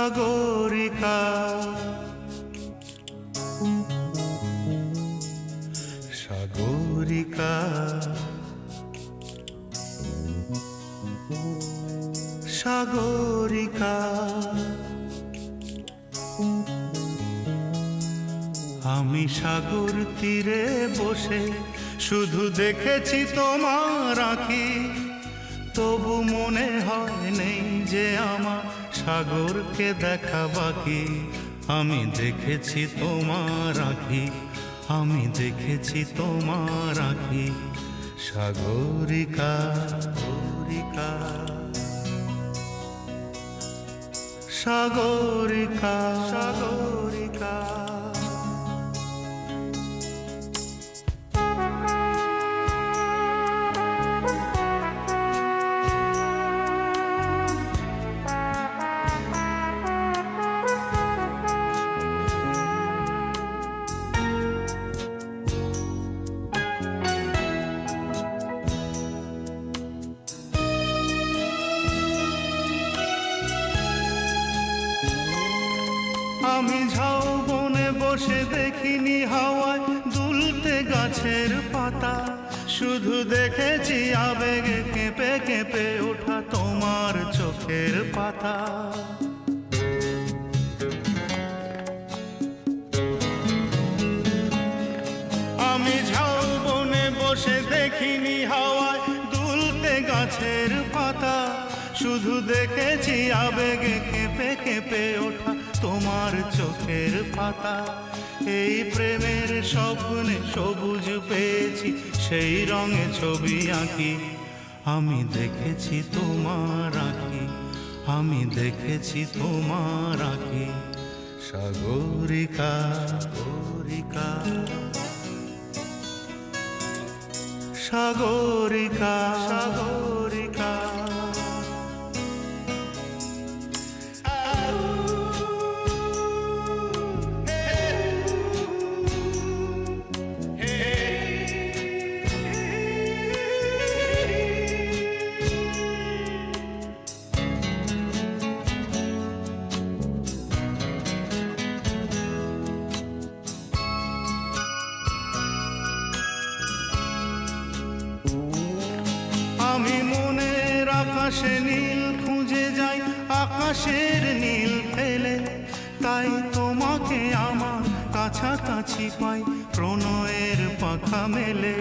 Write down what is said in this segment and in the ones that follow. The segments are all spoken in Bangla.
সাগরিকা সাগরিকা সাগরিকা আমি সাগর তীরে বসে শুধু দেখেছি তোমার আঁখি, তবু মনে হয় নেই যে আমার সাগরকে দেখা বাকি। আমি দেখেছি তোমার আঁখি, আমি দেখেছি তোমার আঁখি, সাগরিকা সাগরিকা সাগরিকা সাগরিকা। আমি ঝাউবনে বসে দেখিনি হাওয়ায় দুলতে গাছের পাতা, শুধু দেখেছি আবেগে কেঁপে কেঁপে ওঠা তোমার চোখের পাতা। আমি ঝাউবনে বসে দেখিনি হাওয়ায় দুলতে গাছের পাতা, শুধু দেখেছি আবেগে কেঁপে কেঁপে ওঠা তোমার চোখের পাতা। এই প্রেমের স্বপ্নে সবুজ পেয়েছি, সেই রঙে ছবি আঁকি। আমি দেখেছি তোমার আঁখি, আমি দেখেছি তোমার আঁখি, সাগরিকা সাগরিকা সাগরিকা সাগরিকা। আমি মনের আকাশে নীল খুঁজে যাই, আকাশের নীল ফেলে, তাই তোমাকে আমার কাছাকাছি পাই প্রণয়ের পাখা মেলে।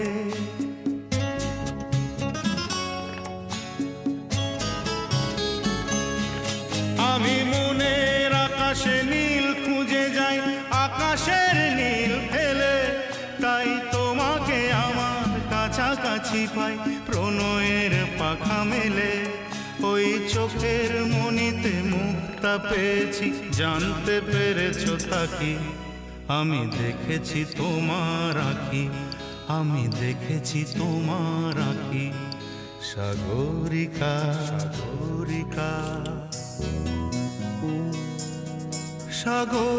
আমি মনের আকাশে নীল খুঁজে যাই, আকাশের নীল ফেলে, তাই তোমাকে আমার কাছাকাছি পাই প্রণয়ের পাখা মেলে। ওই চোখের মনিতে মুক্তা পেয়েছি, জানতে পেরেছ তাকি। আমি দেখেছি তোমার আঁখি, আমি দেখেছি তোমার আঁখি, সাগরিকা সাগরিকা সাগরিকা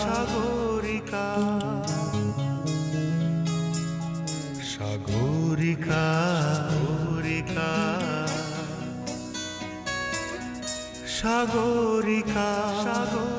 সাগরিকা সাগরিকা সাগরিকা সাগরিকা সাগরিকা।